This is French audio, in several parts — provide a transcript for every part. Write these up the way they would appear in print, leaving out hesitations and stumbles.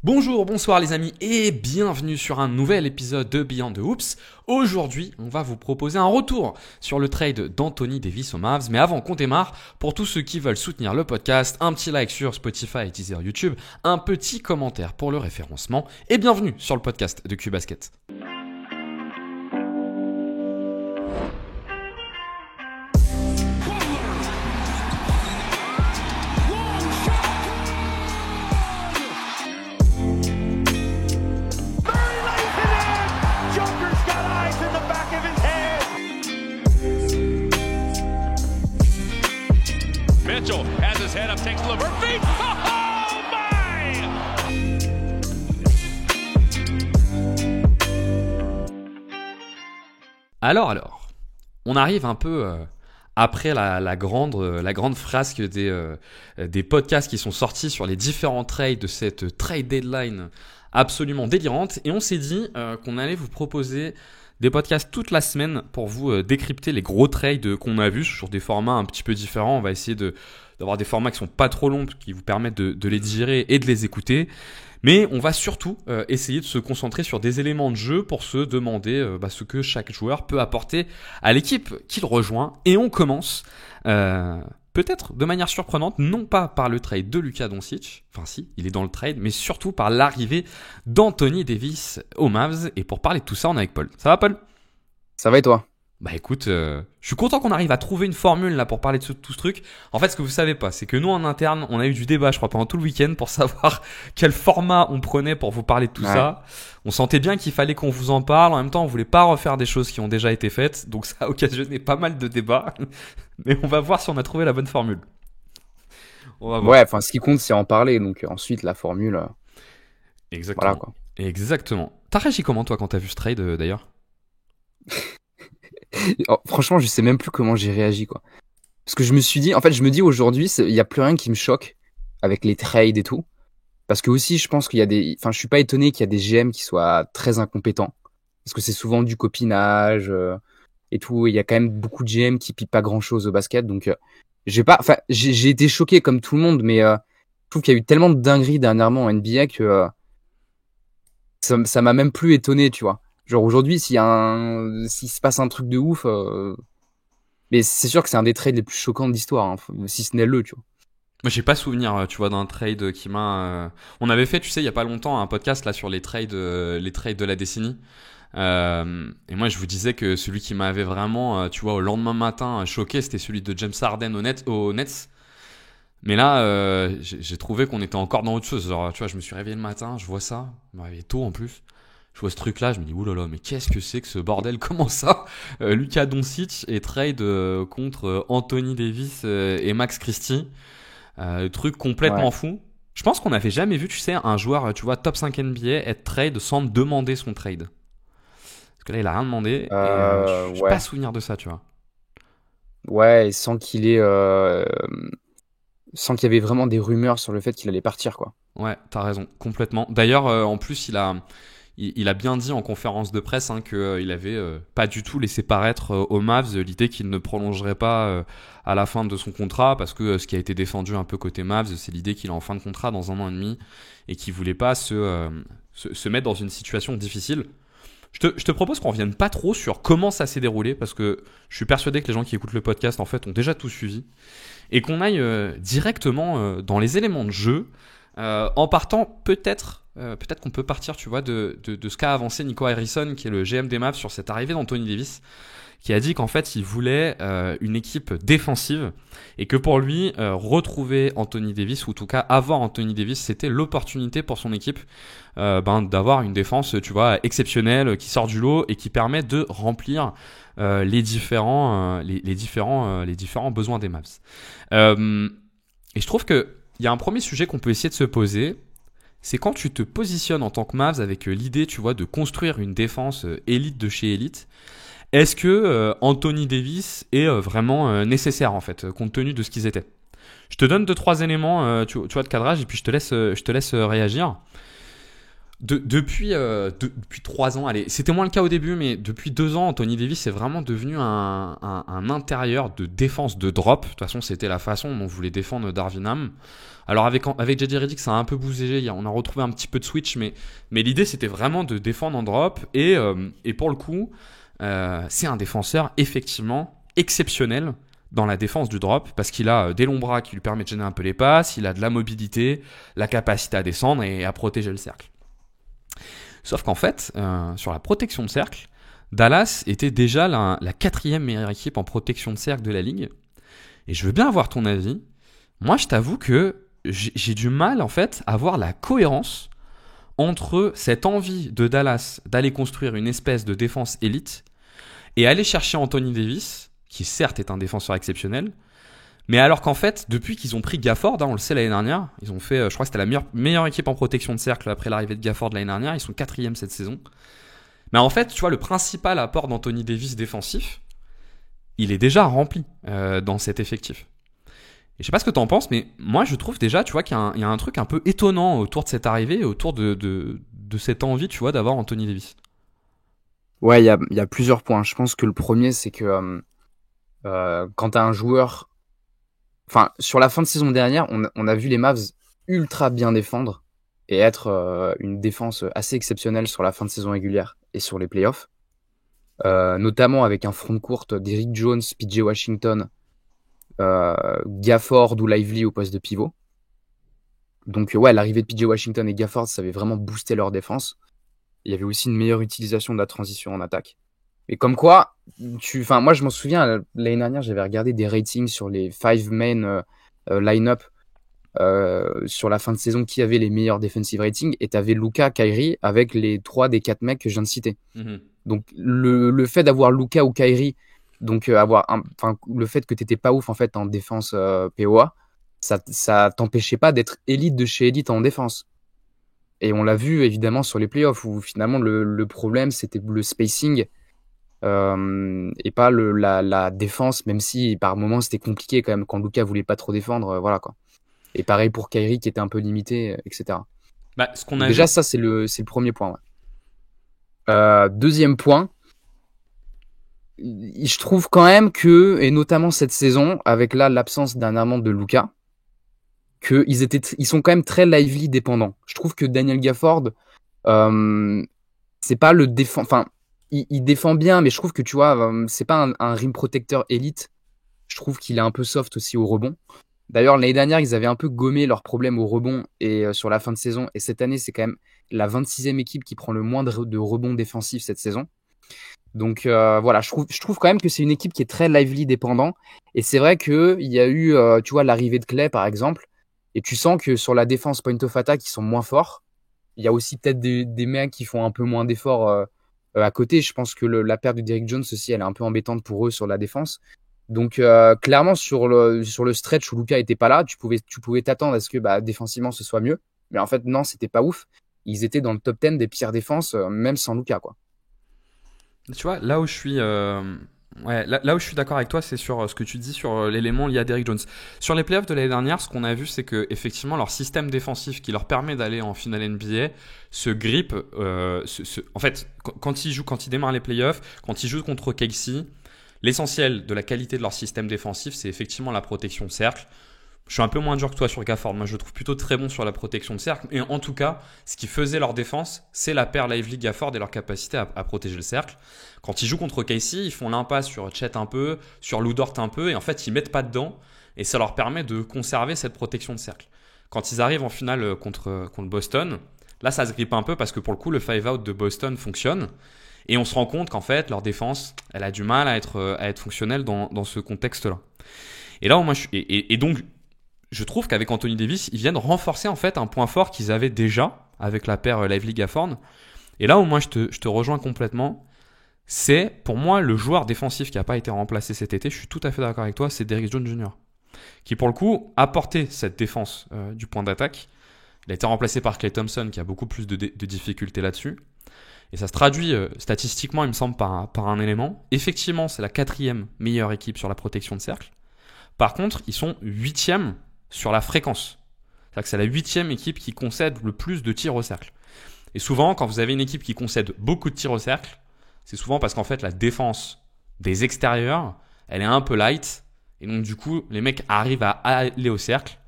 Bonjour, bonsoir les amis et bienvenue sur un nouvel épisode de Beyond the Hoops. Aujourd'hui, on va vous proposer un retour sur le trade d'Anthony Davis aux Mavs. Mais avant qu'on démarre, pour tous ceux qui veulent soutenir le podcast, un petit like sur Spotify et Deezer YouTube, un petit commentaire pour le référencement et bienvenue sur le podcast de Q-Basket. Mitchell has his head up, takes the Levert feet. Oh my! Alors, on arrive un peu après la grande frasque des podcasts qui sont sortis sur les différents trades de cette trade deadline absolument délirante. Et on s'est dit qu'on allait vous proposer des podcasts toute la semaine pour vous décrypter les gros trades qu'on a vus sur des formats un petit peu différents. On va essayer d'avoir des formats qui sont pas trop longs, qui vous permettent de les digérer et de les écouter. Mais on va surtout essayer de se concentrer sur des éléments de jeu pour se demander ce que chaque joueur peut apporter à l'équipe qu'il rejoint. Et on commence peut-être de manière surprenante, non pas par le trade de Luka Doncic, enfin si, il est dans le trade, mais surtout par l'arrivée d'Anthony Davis aux Mavs. Et pour parler de tout ça, on est avec Paul. Ça va Paul ? Ça va et toi ? Bah écoute, je suis content qu'on arrive à trouver une formule là pour parler de tout ce truc. En fait, ce que vous savez pas, c'est que nous en interne, on a eu du débat, je crois, pendant tout le week-end pour savoir quel format on prenait pour vous parler de tout ça. On sentait bien qu'il fallait qu'on vous en parle. En même temps, on voulait pas refaire des choses qui ont déjà été faites, donc ça a occasionné pas mal de débats. Mais on va voir si on a trouvé la bonne formule. On va voir. Ouais, enfin, ce qui compte, c'est en parler. Donc ensuite, la formule. Exactement. Voilà, quoi. Exactement. T'as réagi comment toi quand t'as vu ce trade d'ailleurs ? Oh, franchement, je sais même plus comment j'ai réagi, quoi. Parce que je me suis dit, en fait, je me dis aujourd'hui, il y a plus rien qui me choque avec les trades et tout. Parce que aussi, je pense qu'il y a je suis pas étonné qu'il y a des GM qui soient très incompétents. Parce que c'est souvent du copinage et tout. Il y a quand même beaucoup de GM qui pipent pas grand chose au basket. Donc, j'ai été choqué comme tout le monde, mais je trouve qu'il y a eu tellement de dingueries dernièrement en NBA que ça m'a même plus étonné, tu vois. Genre aujourd'hui, s'il se passe un truc de ouf, mais c'est sûr que c'est un des trades les plus choquants de l'histoire, hein, si ce n'est le, tu vois. Moi, j'ai pas souvenir, tu vois, d'un trade qui m'a. On avait fait, tu sais, il y a pas longtemps, un podcast là sur les trades de la décennie. Et moi, je vous disais que celui qui m'avait vraiment, tu vois, au lendemain matin choqué, c'était celui de James Harden aux Nets. Mais là, j'ai trouvé qu'on était encore dans autre chose. Genre, tu vois, je me suis réveillé le matin, je vois ça, je me réveillé tôt en plus. Je vois ce truc-là, je me dis oulala, mais qu'est-ce que c'est que ce bordel ? Comment ça Luka Doncic et trade contre Anthony Davis et Max Christie. Truc complètement fou. Je pense qu'on n'avait jamais vu, tu sais, un joueur, tu vois, top 5 NBA être trade sans demander son trade. Parce que là, il a rien demandé. Et je n'ai pas souvenir de ça, tu vois. Ouais, et sans qu'il y avait vraiment des rumeurs sur le fait qu'il allait partir, quoi. Ouais, t'as raison, complètement. D'ailleurs, en plus, il a bien dit en conférence de presse qu'il avait pas du tout laissé paraître aux Mavs l'idée qu'il ne prolongerait pas à la fin de son contrat, parce que ce qui a été défendu un peu côté Mavs, c'est l'idée qu'il est en fin de contrat dans 1 an et demi et qu'il voulait pas se mettre dans une situation difficile. Je te propose qu'on revienne pas trop sur comment ça s'est déroulé, parce que je suis persuadé que les gens qui écoutent le podcast en fait ont déjà tout suivi, et qu'on aille directement dans les éléments de jeu, en partant peut-être qu'on peut partir, tu vois, de ce qu'a avancé Nico Harrison, qui est le GM des Mavs, sur cette arrivée d'Anthony Davis, qui a dit qu'en fait, il voulait une équipe défensive et que pour lui, retrouver Anthony Davis, ou en tout cas avoir Anthony Davis, c'était l'opportunité pour son équipe d'avoir une défense, tu vois, exceptionnelle, qui sort du lot et qui permet de remplir les différents besoins des Mavs. Et je trouve que il y a un premier sujet qu'on peut essayer de se poser. C'est quand tu te positionnes en tant que Mavs avec l'idée, tu vois, de construire une défense élite de chez élite. Est-ce que Anthony Davis est vraiment nécessaire en fait, compte tenu de ce qu'ils étaient ? Je te donne 2-3 éléments, tu vois, de cadrage, et puis je te laisse réagir. depuis 3 ans, allez, c'était moins le cas au début, mais depuis 2 ans, Anthony Davis est vraiment devenu un intérieur de défense de drop. De toute façon, c'était la façon dont voulait défendre Darvin Ham. Alors avec JJ Redick, ça a un peu bougé, on a retrouvé un petit peu de switch, mais l'idée c'était vraiment de défendre en drop, et pour le coup, c'est un défenseur effectivement exceptionnel dans la défense du drop, parce qu'il a des longs bras qui lui permettent de gêner un peu les passes, il a de la mobilité, la capacité à descendre et à protéger le cercle. Sauf qu'en fait, sur la protection de cercle, Dallas était déjà la 4e meilleure équipe en protection de cercle de la ligue. Et je veux bien avoir ton avis. Moi, je t'avoue que j'ai du mal en fait à voir la cohérence entre cette envie de Dallas d'aller construire une espèce de défense élite et aller chercher Anthony Davis, qui certes est un défenseur exceptionnel, mais alors qu'en fait, depuis qu'ils ont pris Gafford, on le sait l'année dernière, ils ont fait, je crois que c'était la meilleure équipe en protection de cercle après l'arrivée de Gafford l'année dernière, ils sont 4e cette saison. Mais en fait, tu vois, le principal apport d'Anthony Davis défensif, il est déjà rempli dans cet effectif. Et je sais pas ce que t'en penses, mais moi je trouve déjà, tu vois, qu'il y a un truc un peu étonnant autour de cette arrivée, autour de cette envie, tu vois, d'avoir Anthony Davis. Ouais, il y a plusieurs points. Je pense que le premier, c'est que quand t'as un joueur... Enfin, sur la fin de saison dernière, on a vu les Mavs ultra bien défendre et être une défense assez exceptionnelle sur la fin de saison régulière et sur les playoffs. Notamment avec un front court d'Eric Jones, PJ Washington, Gafford ou Lively au poste de pivot. Donc ouais, l'arrivée de PJ Washington et Gafford, ça avait vraiment boosté leur défense. Il y avait aussi une meilleure utilisation de la transition en attaque. Et comme quoi, moi je m'en souviens, l'année dernière, j'avais regardé des ratings sur les 5 main line-up sur la fin de saison qui avait les meilleurs defensive ratings, et t'avais Luka, Kyrie avec les 3 des 4 mecs que je viens de citer. Mm-hmm. Donc le fait d'avoir Luka ou Kyrie, donc le fait que t'étais pas ouf en fait en défense POA, ça t'empêchait pas d'être élite de chez élite en défense. Et on l'a vu évidemment sur les playoffs où finalement le problème c'était le spacing et pas la défense, même si par moments c'était compliqué quand même quand Luka voulait pas trop défendre, voilà quoi. Et pareil pour Kyrie qui était un peu limité, etc. Bah, ce qu'on a déjà vu... ça c'est le premier point. Ouais. Deuxième point, je trouve quand même que, et notamment cette saison avec l'absence d'un amant de Luka, que ils sont quand même très Lively dépendants. Je trouve que Daniel Gafford, c'est pas le défend, enfin il défend bien, mais je trouve que tu vois, c'est pas un rim protecteur élite. Je trouve qu'il est un peu soft aussi au rebond. D'ailleurs, l'année dernière, ils avaient un peu gommé leurs problèmes au rebond et sur la fin de saison. Et cette année, c'est quand même la 26e équipe qui prend le moins de rebonds défensifs cette saison. Donc voilà, je trouve quand même que c'est une équipe qui est très Lively dépendant. Et c'est vrai que il y a eu, tu vois, l'arrivée de Clay par exemple. Et tu sens que sur la défense point of attack, ils sont moins forts. Il y a aussi peut-être des mecs qui font un peu moins d'efforts à côté. Je pense que la perte de Derrick Jones aussi, elle est un peu embêtante pour eux sur la défense. Donc clairement sur le stretch où Luka était pas là, tu pouvais t'attendre à ce que défensivement ce soit mieux. Mais en fait non, c'était pas ouf. Ils étaient dans le top 10 des pires défenses, même sans Luka quoi. Tu vois, là où je suis là où je suis d'accord avec toi, c'est sur ce que tu dis sur l'élément lié à Derrick Jones. Sur les playoffs de l'année dernière, ce qu'on a vu, c'est que effectivement leur système défensif qui leur permet d'aller en finale NBA se grippe. En fait, quand ils démarrent les playoffs, quand ils jouent contre Casey, l'essentiel de la qualité de leur système défensif, c'est effectivement la protection de cercle. Je suis un peu moins dur que toi sur Gafford. Moi, je le trouve plutôt très bon sur la protection de cercle. Et en tout cas, ce qui faisait leur défense, c'est la paire Lively-Gafford et leur capacité à protéger le cercle. Quand ils jouent contre Casey, ils font l'impasse sur Chet un peu, sur Lou Dort un peu, et en fait, ils mettent pas dedans. Et ça leur permet de conserver cette protection de cercle. Quand ils arrivent en finale contre Boston, là, ça se grippe un peu parce que pour le coup, le 5-out de Boston fonctionne. Et on se rend compte qu'en fait, leur défense, elle a du mal à être fonctionnelle dans ce contexte-là. Et là, moi, donc, je trouve qu'avec Anthony Davis, ils viennent renforcer en fait un point fort qu'ils avaient déjà avec la paire Lively-Gafford. Et là où moi je te rejoins complètement, c'est pour moi le joueur défensif qui n'a pas été remplacé cet été, je suis tout à fait d'accord avec toi, c'est Derrick Jones Jr. qui pour le coup a porté cette défense du point d'attaque. Il a été remplacé par Klay Thompson qui a beaucoup plus de difficultés là-dessus. Et ça se traduit statistiquement, il me semble, par un élément. Effectivement, c'est la 4e meilleure équipe sur la protection de cercle. Par contre, ils sont 8e sur la fréquence. C'est-à-dire que c'est la 8e équipe qui concède le plus de tirs au cercle. Et souvent, quand vous avez une équipe qui concède beaucoup de tirs au cercle, c'est souvent parce qu'en fait, la défense des extérieurs, elle est un peu light. Et donc, du coup, les mecs arrivent à aller au cercle.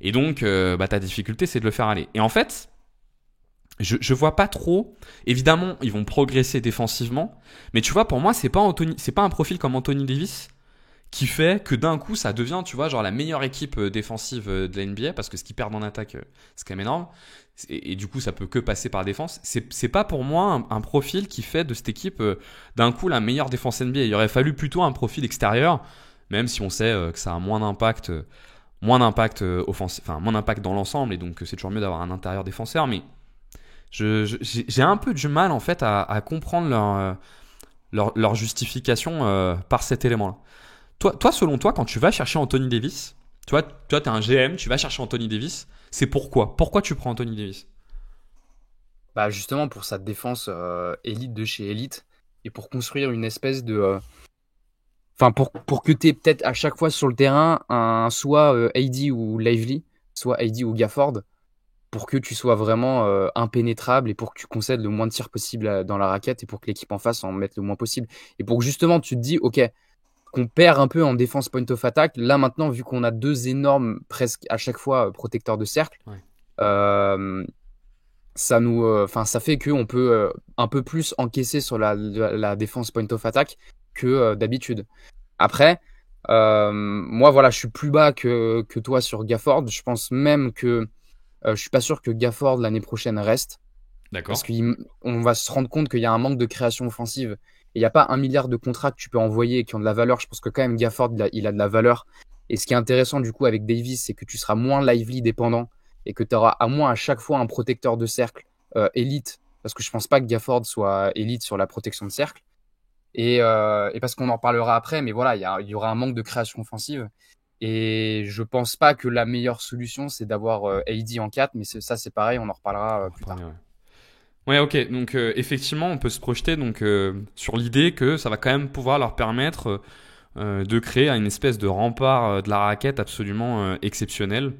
Et donc, ta difficulté, c'est de le faire aller. Et en fait, je vois pas trop. Évidemment, ils vont progresser défensivement. Mais tu vois, pour moi, c'est pas un profil comme Anthony Davis qui fait que d'un coup, ça devient, tu vois, genre la meilleure équipe défensive de la NBA, parce que ce qu'ils perdent en attaque, c'est quand même énorme. Et du coup, ça peut que passer par la défense. C'est pas pour moi un profil qui fait de cette équipe, d'un coup, la meilleure défense NBA. Il aurait fallu plutôt un profil extérieur, même si on sait que ça a moins d'impact offensif, enfin, moins d'impact dans l'ensemble, et donc c'est toujours mieux d'avoir un intérieur défenseur, mais j'ai un peu du mal, en fait, à comprendre leur justification par cet élément-là. Toi, selon toi, quand tu vas chercher Anthony Davis, tu es un GM, tu vas chercher Anthony Davis, c'est pourquoi? Pourquoi tu prends Anthony Davis? Bah justement pour sa défense élite de chez élite et pour construire une espèce de enfin pour que tu aies peut-être à chaque fois sur le terrain un soit AD ou Lively, soit AD ou Gafford pour que tu sois vraiment impénétrable et pour que tu concèdes le moins de tirs possible dans la raquette et pour que l'équipe en face en mette le moins possible et pour que justement tu te dis OK, qu'on perd un peu en défense point of attack, là maintenant vu qu'on a deux énormes presque à chaque fois protecteurs de cercle, Ouais. ça nous, ça fait qu'on peut un peu plus encaisser sur la défense point of attack que d'habitude. Après, moi voilà, je suis plus bas que toi sur Gafford. Je pense même que je suis pas sûr que Gafford l'année prochaine reste parce D'accord. qu'on va se rendre compte qu'il y a un manque de création offensive. Il n'y a pas 1 milliard de contrats que tu peux envoyer et qui ont de la valeur. Je pense que quand même Gafford il a de la valeur. Et ce qui est intéressant du coup avec Davis, c'est que tu seras moins Lively dépendant et que tu auras à moins à chaque fois un protecteur de cercle élite, parce que je pense pas que Gafford soit élite sur la protection de cercle. Et parce qu'on en parlera après, mais voilà, il y aura un manque de création offensive. Et je pense pas que la meilleure solution, c'est d'avoir AD en 4, mais ça, c'est pareil, on en reparlera plus tard. Ouais, ok. Donc, effectivement, on peut se projeter donc, sur l'idée que ça va quand même pouvoir leur permettre de créer une espèce de rempart de la raquette absolument exceptionnel.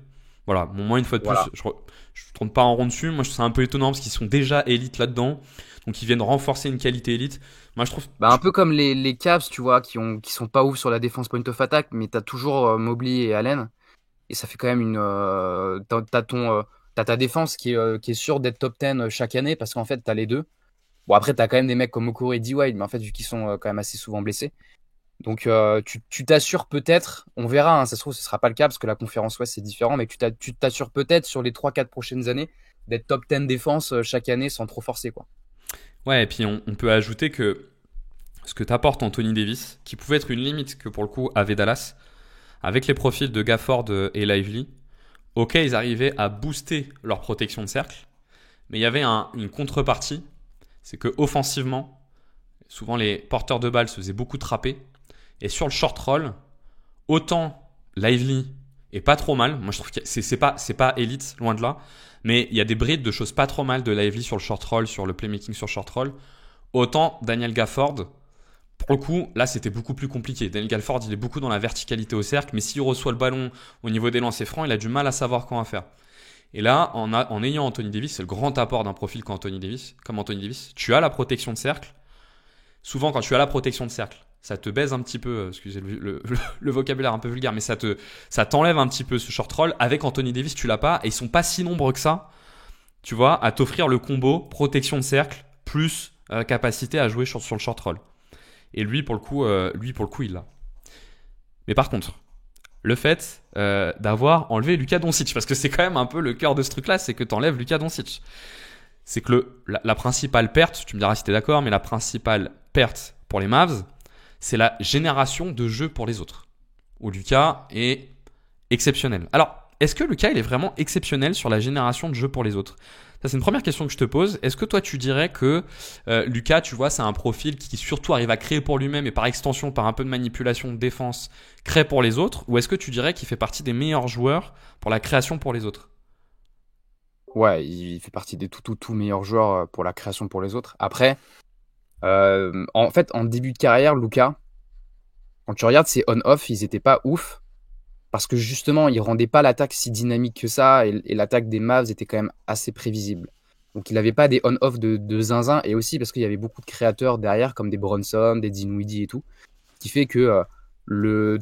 Voilà. Bon, moi, une fois de plus, Voilà. je tourne pas en rond dessus. Moi, je trouve ça un peu étonnant parce qu'ils sont déjà élites là-dedans. Donc, ils viennent renforcer une qualité élite. Moi, je trouve. Bah, un peu comme les Cavs, tu vois, qui sont pas ouf sur la défense point of attack, mais t'as toujours Mobley et Allen. Et ça fait quand même t'as ta défense qui est sûre d'être top 10 chaque année parce qu'en fait, t'as les deux. Bon, après, t'as quand même des mecs comme Okoro et D-Wade, mais en fait, vu qu'ils sont quand même assez souvent blessés. Donc, tu t'assures peut-être, on verra, hein, ça se trouve, ce sera pas le cas parce que la conférence Ouest c'est différent, mais tu t'assures peut-être sur les 3-4 prochaines années d'être top 10 défense chaque année sans trop forcer, quoi. Ouais, et puis on peut ajouter que ce que t'apporte Anthony Davis, qui pouvait être une limite que pour le coup avait Dallas, avec les profils de Gafford et Lively, ok, ils arrivaient à booster leur protection de cercle, mais il y avait une contrepartie, c'est que offensivement, souvent les porteurs de balles se faisaient beaucoup trapper, et sur le short roll, autant Lively est pas trop mal, moi je trouve que c'est pas élite, loin de là, mais il y a des brides de choses pas trop mal de Lively sur le short roll, sur le playmaking sur short roll, autant Daniel Gafford, pour le coup, là, c'était beaucoup plus compliqué. Daniel Gafford, il est beaucoup dans la verticalité au cercle, mais s'il reçoit le ballon au niveau des lancers francs, il a du mal à savoir quoi faire. Et là, en ayant Anthony Davis, c'est le grand apport d'un profil comme Anthony Davis, tu as la protection de cercle. Souvent, quand tu as la protection de cercle, ça te baise un petit peu, excusez le vocabulaire un peu vulgaire, mais ça t'enlève un petit peu ce short roll. Avec Anthony Davis, tu l'as pas, et ils sont pas si nombreux que ça, tu vois, à t'offrir le combo protection de cercle plus capacité à jouer sur le short roll. Et lui, pour le coup, il l'a. Mais par contre, le fait d'avoir enlevé Luka Doncic, parce que c'est quand même un peu le cœur de ce truc-là, c'est que tu enlèves Luka Doncic. C'est que la principale perte, tu me diras si tu es d'accord, mais la principale perte pour les Mavs, c'est la génération de jeux pour les autres. Où Luka est exceptionnel. Alors, est-ce que Luka, il est vraiment exceptionnel sur la génération de jeux pour les autres ? Ça, c'est une première question que je te pose. Est-ce que toi, tu dirais que Luka, tu vois, c'est un profil qui surtout arrive à créer pour lui-même et par extension, par un peu de manipulation de défense, crée pour les autres ? Ou est-ce que tu dirais qu'il fait partie des meilleurs joueurs pour la création pour les autres ? Ouais, il fait partie des tout meilleurs joueurs pour la création pour les autres. Après, en fait, en début de carrière, Luka, quand tu regardes ses on-off, ils étaient pas ouf. Parce que justement, ils rendaient pas l'attaque si dynamique que ça, et l'attaque des Mavs était quand même assez prévisible. Donc il n'avait pas des on-off de zinzin, et aussi parce qu'il y avait beaucoup de créateurs derrière, comme des Bronson, des Dinwiddie et tout, ce qui fait que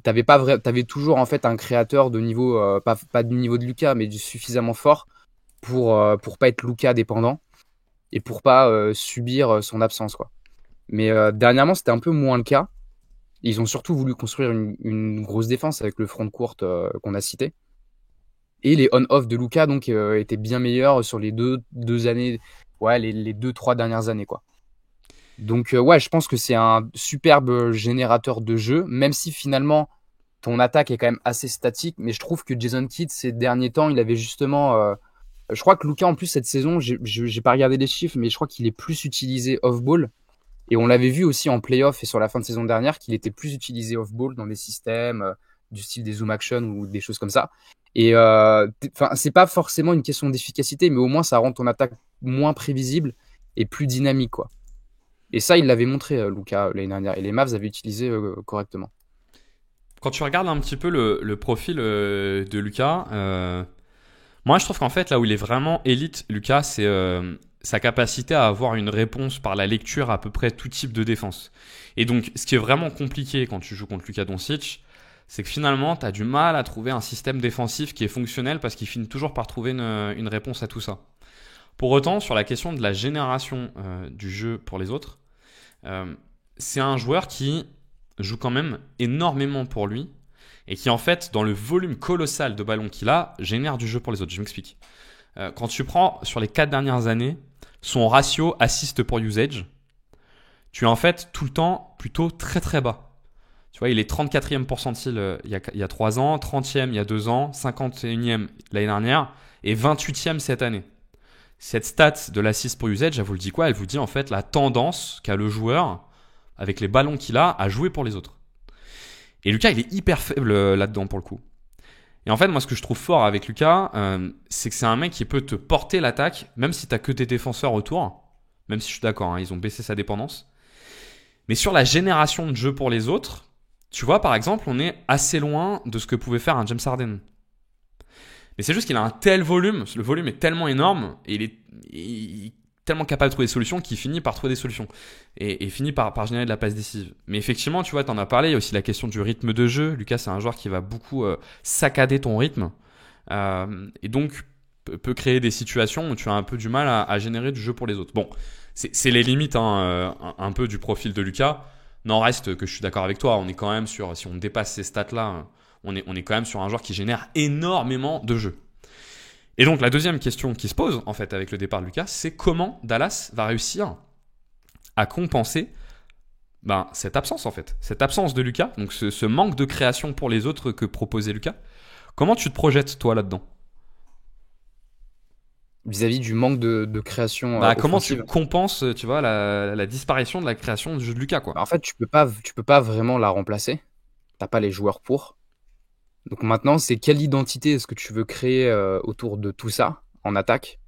t'avais toujours en fait un créateur de niveau, pas du niveau de Luka, mais suffisamment fort pour pas être Luka dépendant et pour pas subir son absence, quoi. Mais dernièrement, c'était un peu moins le cas. Ils ont surtout voulu construire une grosse défense avec le front de courte qu'on a cité. Et les on-off de Luka donc étaient bien meilleurs sur les deux années, ouais, les 2-3 dernières années, quoi. Donc ouais, je pense que c'est un superbe générateur de jeu, même si finalement ton attaque est quand même assez statique. Mais je trouve que Jason Kidd ces derniers temps, il avait justement, je crois que Luka en plus cette saison, j'ai pas regardé les chiffres, mais je crois qu'il est plus utilisé off-ball. Et on l'avait vu aussi en playoff et sur la fin de saison dernière qu'il était plus utilisé off-ball dans des systèmes du style des zoom action ou des choses comme ça. Et c'est pas forcément une question d'efficacité, mais au moins ça rend ton attaque moins prévisible et plus dynamique, quoi. Et ça, il l'avait montré, Luka, l'année dernière. Et les Mavs avaient utilisé correctement. Quand tu regardes un petit peu le profil de Luka, moi je trouve qu'en fait là où il est vraiment élite, Luka, c'est sa capacité à avoir une réponse par la lecture à peu près tout type de défense. Et donc ce qui est vraiment compliqué quand tu joues contre Luka Doncic, c'est que finalement tu as du mal à trouver un système défensif qui est fonctionnel parce qu'il finit toujours par trouver une réponse à tout ça. Pour autant, sur la question de la génération du jeu pour les autres, c'est un joueur qui joue quand même énormément pour lui et qui en fait, dans le volume colossal de ballons qu'il a, génère du jeu pour les autres. Je m'explique. Quand tu prends sur les 4 dernières années, son ratio assist pour usage, tu es en fait tout le temps plutôt très très bas. Tu vois, il est 34e pourcentile il y a 3 ans, 30e il y a 2 ans, 51e l'année dernière et 28e cette année. Cette stat de l'assist pour usage, elle vous le dit quoi? Elle vous dit en fait la tendance qu'a le joueur, avec les ballons qu'il a, à jouer pour les autres. Et Luka, il est hyper faible là-dedans pour le coup. Et en fait, moi, ce que je trouve fort avec Luka, c'est que c'est un mec qui peut te porter l'attaque, même si t'as que tes défenseurs autour. Même si je suis d'accord, hein, ils ont baissé sa dépendance. Mais sur la génération de jeu pour les autres, tu vois, par exemple, on est assez loin de ce que pouvait faire un James Harden. Mais c'est juste qu'il a un tel volume, le volume est tellement énorme, et il est tellement capable de trouver des solutions qu'il finit par trouver des solutions. Et finit par générer de la passe décisive. Mais effectivement, tu vois, t'en as parlé, il y a aussi la question du rythme de jeu. Lucas, c'est un joueur qui va beaucoup saccader ton rythme. Et donc, peut créer des situations où tu as un peu du mal à générer du jeu pour les autres. Bon, c'est les limites un peu du profil de Lucas. N'en reste que je suis d'accord avec toi. On est quand même sur, si on dépasse ces stats-là, on est quand même sur un joueur qui génère énormément de jeux. Et donc la deuxième question qui se pose en fait avec le départ de Lucas, c'est comment Dallas va réussir à compenser cette absence en fait, cette absence de Lucas, donc ce manque de création pour les autres que proposait Lucas. Comment tu te projettes toi là-dedans? Vis-à-vis du manque de création Comment tu offensive. compenses, tu vois, la disparition de la création du jeu de Lucas quoi? En fait, tu peux pas vraiment la remplacer. T'as pas les joueurs pour. Donc maintenant, c'est quelle identité est-ce que tu veux créer autour de tout ça en attaque?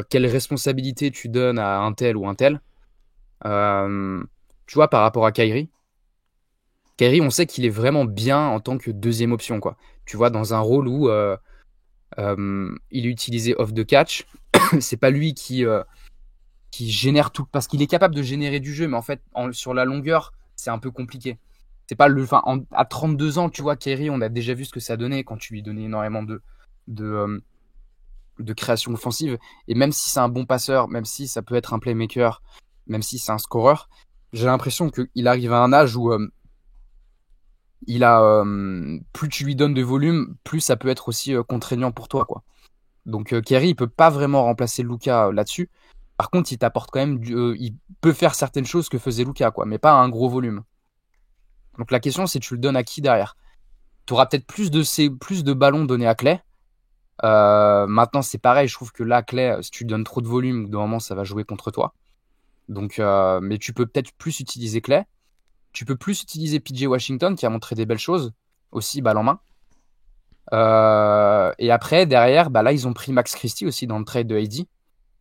Quelle responsabilité tu donnes à un tel ou un tel? Tu vois, par rapport à Kyrie, on sait qu'il est vraiment bien en tant que deuxième option, quoi. Tu vois, dans un rôle où il est utilisé off the catch, c'est pas lui qui génère tout, parce qu'il est capable de générer du jeu, mais en fait, sur la longueur, c'est un peu compliqué. C'est pas à 32 ans, tu vois, Kyrie, on a déjà vu ce que ça donnait quand tu lui donnais énormément de, de création offensive. Et même si c'est un bon passeur, même si ça peut être un playmaker, même si c'est un scoreur, j'ai l'impression qu'il arrive à un âge où plus tu lui donnes de volume, plus ça peut être aussi contraignant pour toi, quoi. Donc Kyrie, il peut pas vraiment remplacer Luka là-dessus. Par contre, il t'apporte quand même il peut faire certaines choses que faisait Luka, quoi, mais pas à un gros volume. Donc la question, c'est tu le donnes à qui derrière? Tu auras peut-être plus de ballons donnés à Clay. Maintenant, c'est pareil, je trouve que là, Clay, si tu lui donnes trop de volume, au bout d'un moment, ça va jouer contre toi. Donc, mais tu peux peut-être plus utiliser Clay. Tu peux plus utiliser PJ Washington, qui a montré des belles choses, aussi balle en main. Et après, derrière, là, ils ont pris Max Christie aussi dans le trade de AD.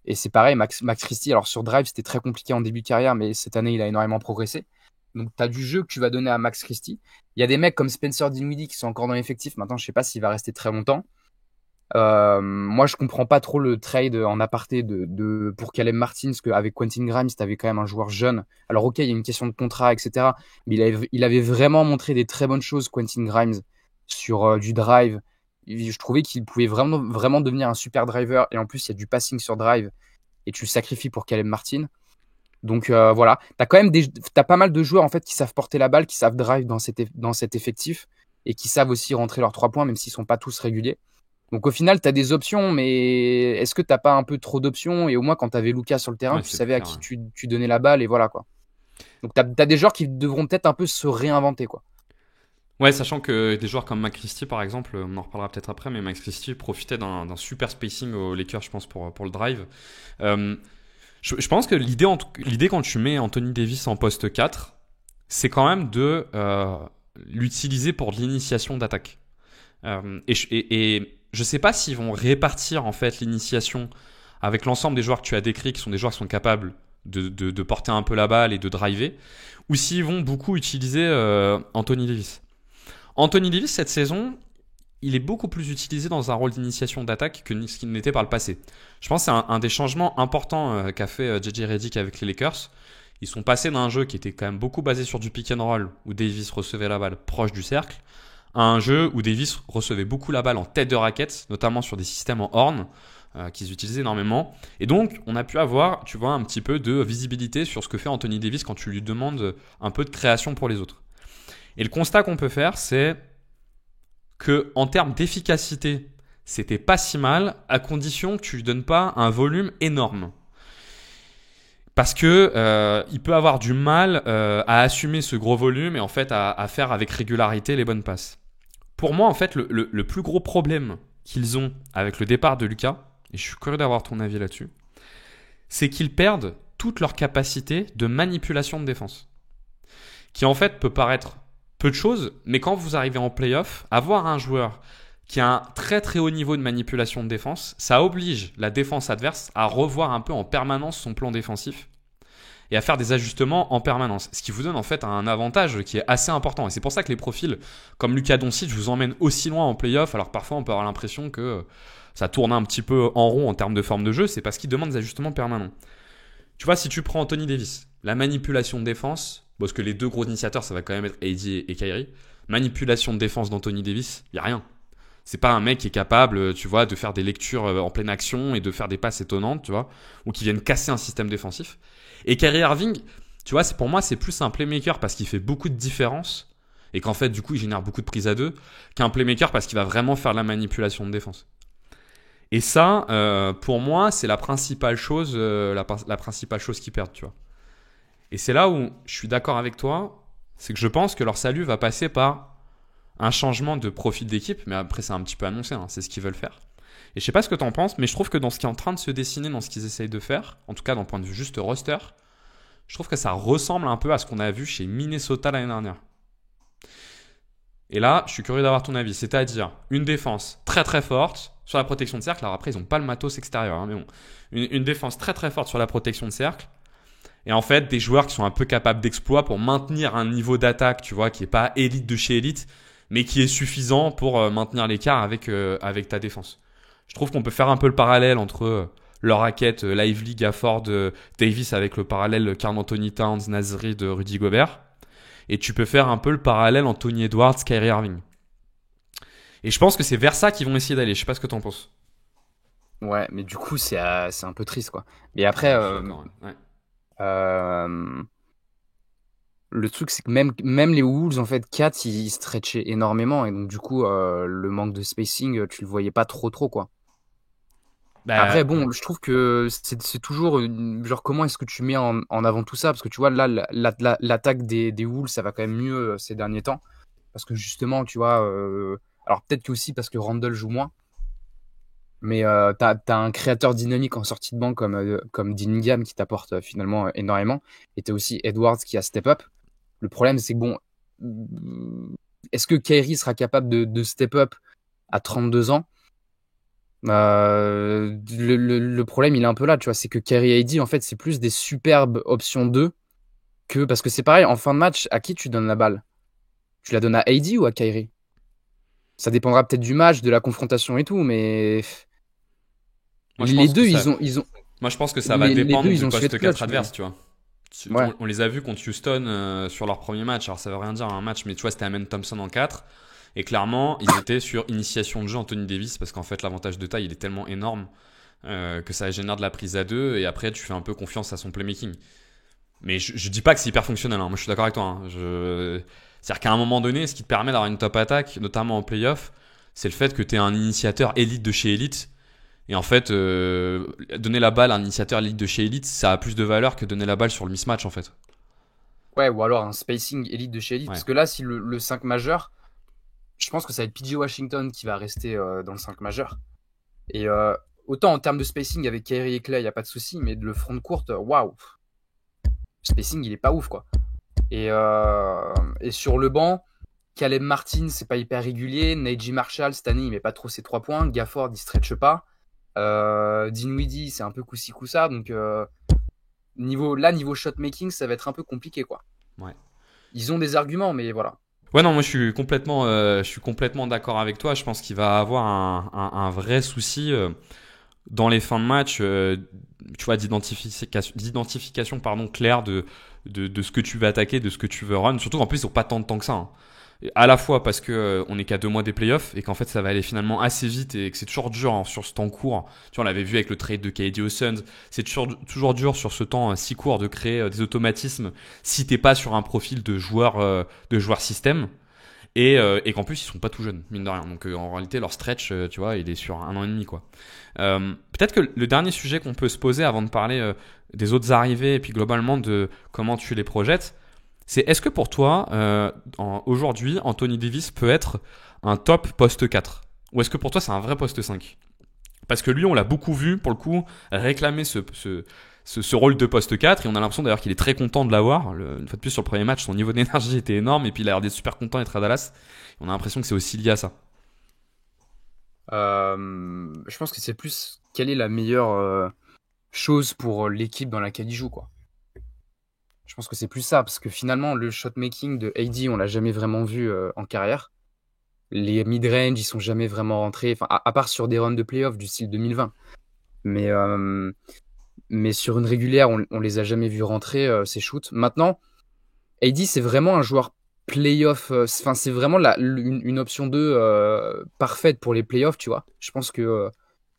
Et c'est pareil, Max Christie, alors sur Drive, c'était très compliqué en début de carrière, mais cette année, il a énormément progressé. Donc, tu as du jeu que tu vas donner à Max Christie. Il y a des mecs comme Spencer Dinwiddie qui sont encore dans l'effectif. Maintenant, je sais pas s'il va rester très longtemps. Moi, je comprends pas trop le trade en aparté pour Caleb Martin, parce qu'avec Quentin Grimes, t'avais quand même un joueur jeune. Alors, ok, il y a une question de contrat, etc. Mais il avait vraiment montré des très bonnes choses, Quentin Grimes, sur du drive. Je trouvais qu'il pouvait vraiment, vraiment devenir un super driver. Et en plus, il y a du passing sur drive. Et tu le sacrifies pour Caleb Martin. Donc voilà, t'as pas mal de joueurs en fait qui savent porter la balle, qui savent drive dans cet effectif et qui savent aussi rentrer leurs 3 points, même s'ils sont pas tous réguliers. Donc au final, t'as des options, mais est-ce que t'as pas un peu trop d'options? Et au moins, quand t'avais Lucas sur le terrain, Ouais, tu c'est plus savais à clair. qui Ouais. tu donnais la balle et voilà quoi. Donc t'as des joueurs qui devront peut-être un peu se réinventer quoi. Ouais, sachant que des joueurs comme Mac Christie, par exemple, on en reparlera peut-être après, mais Mac Christie profitait d'un super spacing aux Lakers, je pense, pour le drive. Euh, je pense que l'idée quand tu mets Anthony Davis en poste 4, c'est quand même de l'utiliser pour de l'initiation d'attaque. Et je sais pas s'ils vont répartir en fait l'initiation avec l'ensemble des joueurs que tu as décrits, qui sont des joueurs qui sont capables de porter un peu la balle et de driver, ou s'ils vont beaucoup utiliser Anthony Davis. Anthony Davis, cette saison, il est beaucoup plus utilisé dans un rôle d'initiation d'attaque que ce qu'il n'était par le passé. Je pense que c'est un des changements importants qu'a fait JJ Redick avec les Lakers. Ils sont passés d'un jeu qui était quand même beaucoup basé sur du pick and roll, où Davis recevait la balle proche du cercle, à un jeu où Davis recevait beaucoup la balle en tête de raquette, notamment sur des systèmes en horn, qu'ils utilisaient énormément. Et donc, on a pu avoir, tu vois, un petit peu de visibilité sur ce que fait Anthony Davis quand tu lui demandes un peu de création pour les autres. Et le constat qu'on peut faire, c'est que en termes d'efficacité, c'était pas si mal, à condition que tu lui donnes pas un volume énorme. Parce que il peut avoir du mal à assumer ce gros volume et en fait à faire avec régularité les bonnes passes. Pour moi, en fait, le plus gros problème qu'ils ont avec le départ de Lucas, et je suis curieux d'avoir ton avis là-dessus, c'est qu'ils perdent toute leur capacité de manipulation de défense. Qui en fait peut paraître peu de choses, mais quand vous arrivez en playoff, avoir un joueur qui a un très très haut niveau de manipulation de défense, ça oblige la défense adverse à revoir un peu en permanence son plan défensif et à faire des ajustements en permanence. Ce qui vous donne en fait un avantage qui est assez important. Et c'est pour ça que les profils comme Luka Doncic vous emmènent aussi loin en playoff, alors que parfois on peut avoir l'impression que ça tourne un petit peu en rond en termes de forme de jeu, c'est parce qu'ils demandent des ajustements permanents. Tu vois, si tu prends Anthony Davis, la manipulation de défense, parce que les deux gros initiateurs, ça va quand même être AD et Kyrie. Manipulation de défense d'Anthony Davis, il n'y a rien. C'est pas un mec qui est capable, tu vois, de faire des lectures en pleine action et de faire des passes étonnantes, tu vois, ou qui viennent casser un système défensif. Et Kyrie Irving, tu vois, pour moi, c'est plus un playmaker parce qu'il fait beaucoup de différences et qu'en fait, du coup, il génère beaucoup de prises à deux, qu'un playmaker parce qu'il va vraiment faire la manipulation de défense. Et ça, pour moi, c'est la principale chose, la principale chose qu'ils perdent, tu vois. Et c'est là où je suis d'accord avec toi, c'est que je pense que leur salut va passer par un changement de profil d'équipe, mais après c'est un petit peu annoncé, hein, c'est ce qu'ils veulent faire. Et je sais pas ce que t'en penses, mais je trouve que dans ce qui est en train de se dessiner, dans ce qu'ils essayent de faire, en tout cas d'un point de vue juste roster, je trouve que ça ressemble un peu à ce qu'on a vu chez Minnesota l'année dernière. Et là, je suis curieux d'avoir ton avis, c'est-à-dire une défense très très forte sur la protection de cercle, alors après ils n'ont pas le matos extérieur, hein, mais bon, une défense très très forte sur la protection de cercle, et en fait, des joueurs qui sont un peu capables d'exploit pour maintenir un niveau d'attaque, tu vois, qui est pas élite de chez élite, mais qui est suffisant pour maintenir l'écart avec ta défense. Je trouve qu'on peut faire un peu le parallèle entre leur raquette Lively, Gafford, Davis avec le parallèle Karl Anthony Towns, Nasri de Rudy Gobert. Et tu peux faire un peu le parallèle Anthony Edwards, Kyrie Irving. Et je pense que c'est vers ça qu'ils vont essayer d'aller. Je sais pas ce que t'en penses. Ouais, mais du coup, c'est un peu triste quoi. Mais après, Ouais, je suis d'accord. Ouais. euh, le truc, c'est que même les Wolves, en fait, 4, ils stretchaient énormément. Et donc, du coup, le manque de spacing, tu le voyais pas trop, quoi. Après, Ouais. bon, je trouve que c'est toujours genre, comment est-ce que tu mets en avant tout ça? Parce que tu vois, là, l'attaque des Wolves, ça va quand même mieux ces derniers temps. Parce que justement, tu vois, alors peut-être que aussi parce que Randall joue moins. Mais t'as un créateur dynamique en sortie de banc comme Dillingham qui t'apporte finalement énormément. Et t'as aussi Edwards qui a step up. Le problème, c'est que bon, est-ce que Kyrie sera capable de step up à 32 ans? Le problème, il est un peu là, tu vois. C'est que Kyrie et AD, en fait, c'est plus des superbes options 2 parce que c'est pareil, en fin de match, à qui tu donnes la balle? Tu la donnes à AD ou à Kyrie? Ça dépendra peut-être du match, de la confrontation et tout, mais Moi, je les pense que deux, ça, ils ont, moi, je pense que ça va les dépendre deux, ils du ont su poste être 4 clutch, adverse, tu vois. ouais. On les a vus contre Houston sur leur premier match. Alors, ça veut rien dire un match, mais tu vois, c'était Amen Thompson en 4. Et clairement, ils étaient sur initiation de jeu Anthony Davis parce qu'en fait, l'avantage de taille, il est tellement énorme que ça génère de la prise à deux. Et après, tu fais un peu confiance à son playmaking. Mais je dis pas que c'est hyper fonctionnel. Moi, je suis d'accord avec toi. C'est-à-dire qu'à un moment donné, ce qui te permet d'avoir une top attaque, notamment en playoff, c'est le fait que tu es un initiateur élite de chez élite. Et en fait, donner la balle à un initiateur élite de chez élite, ça a plus de valeur que donner la balle sur le mismatch, en fait. Ouais, ou alors un spacing élite de chez élite. Ouais. Parce que là, si le 5 majeur, je pense que ça va être PJ Washington qui va rester dans le 5 majeur. Et autant en termes de spacing avec Kyrie et Clay, il n'y a pas de souci, mais le front de courte, waouh, le spacing, il est pas ouf, quoi. Et sur le banc, Caleb Martin, c'est pas hyper régulier. Najee Marshall, cette année, il met pas trop ses 3 points. Gafford, il stretche pas. Dinwiddie, c'est un peu coup-ci, coup-ça. Donc, niveau shot making, ça va être un peu compliqué, quoi. Ouais. Ils ont des arguments, mais voilà. Ouais, non, moi je suis complètement d'accord avec toi. Je pense qu'il va avoir un vrai souci dans les fins de match, tu vois, d'identification pardon, claire de ce que tu veux attaquer, de ce que tu veux run. Surtout qu'en plus, ils n'ont pas tant de temps que ça. Et à la fois parce que on est qu'à 2 mois des playoffs et qu'en fait ça va aller finalement assez vite et que c'est toujours dur sur ce temps court. Tu vois, on l'avait vu avec le trade de KD aux Suns. C'est toujours dur sur ce temps si court de créer des automatismes si t'es pas sur un profil de joueur système. Et qu'en plus ils sont pas tout jeunes mine de rien, donc en réalité leur stretch tu vois il est sur 1 an et demi quoi. Peut-être que le dernier sujet qu'on peut se poser avant de parler des autres arrivées et puis globalement de comment tu les projettes, c'est est-ce que pour toi aujourd'hui Anthony Davis peut être un top poste 4 ou est-ce que pour toi c'est un vrai poste 5? Parce que lui on l'a beaucoup vu pour le coup réclamer ce rôle de poste 4 et on a l'impression d'ailleurs qu'il est très content de l'avoir. Une fois de plus sur le premier match, son niveau d'énergie était énorme et puis il a l'air d'être super content d'être à Dallas. On a l'impression que c'est aussi lié à ça. Je pense que c'est plus quelle est la meilleure chose pour l'équipe dans laquelle il joue, quoi. Je pense que c'est plus ça, parce que finalement, le shot making de AD, on l'a jamais vraiment vu en carrière. Les mid-range, ils sont jamais vraiment rentrés, enfin, à part sur des runs de playoff du style 2020. Mais, euh, mais sur une régulière, on les a jamais vus rentrer, ces shoots. Maintenant, AD, c'est vraiment un joueur playoff, enfin, c'est vraiment une option 2 parfaite pour les playoffs, tu vois. Je pense que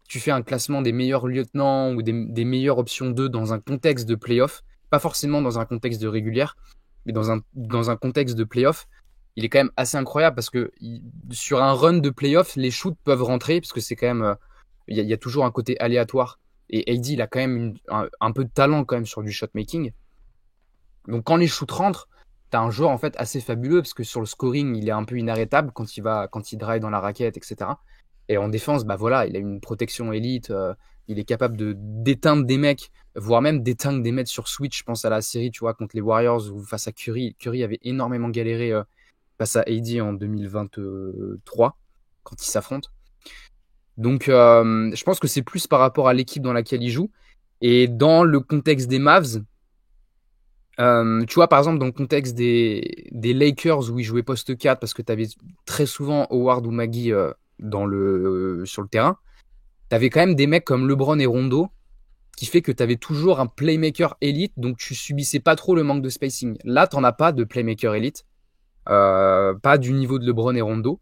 tu fais un classement des meilleurs lieutenants ou des meilleures options 2 dans un contexte de playoff, pas forcément dans un contexte de régulière, mais dans un contexte de playoff, il est quand même assez incroyable parce que sur un run de playoff, les shoots peuvent rentrer parce que c'est quand même, il y a toujours un côté aléatoire. Et AD, il a quand même un peu de talent quand même sur du shot making. Donc quand les shoots rentrent, t'as un joueur en fait assez fabuleux parce que sur le scoring, il est un peu inarrêtable quand il drive dans la raquette, etc. Et en défense, bah voilà, il a une protection élite, il est capable de d'éteindre des mecs, voire même d'éteindre des mecs sur switch. Je pense à la série, tu vois, contre les Warriors ou face à Curry. Curry avait énormément galéré face à AD en 2023 quand ils s'affrontent. Donc je pense que c'est plus par rapport à l'équipe dans laquelle il joue et dans le contexte des Mavs. Tu vois, par exemple, dans le contexte des Lakers où ils jouaient poste 4 parce que tu avais très souvent Howard ou Maggie sur le terrain, tu avais quand même des mecs comme LeBron et Rondo qui fait que tu avais toujours un playmaker élite, donc tu subissais pas trop le manque de spacing. Là, t'en as pas de playmaker élite, pas du niveau de LeBron et Rondo.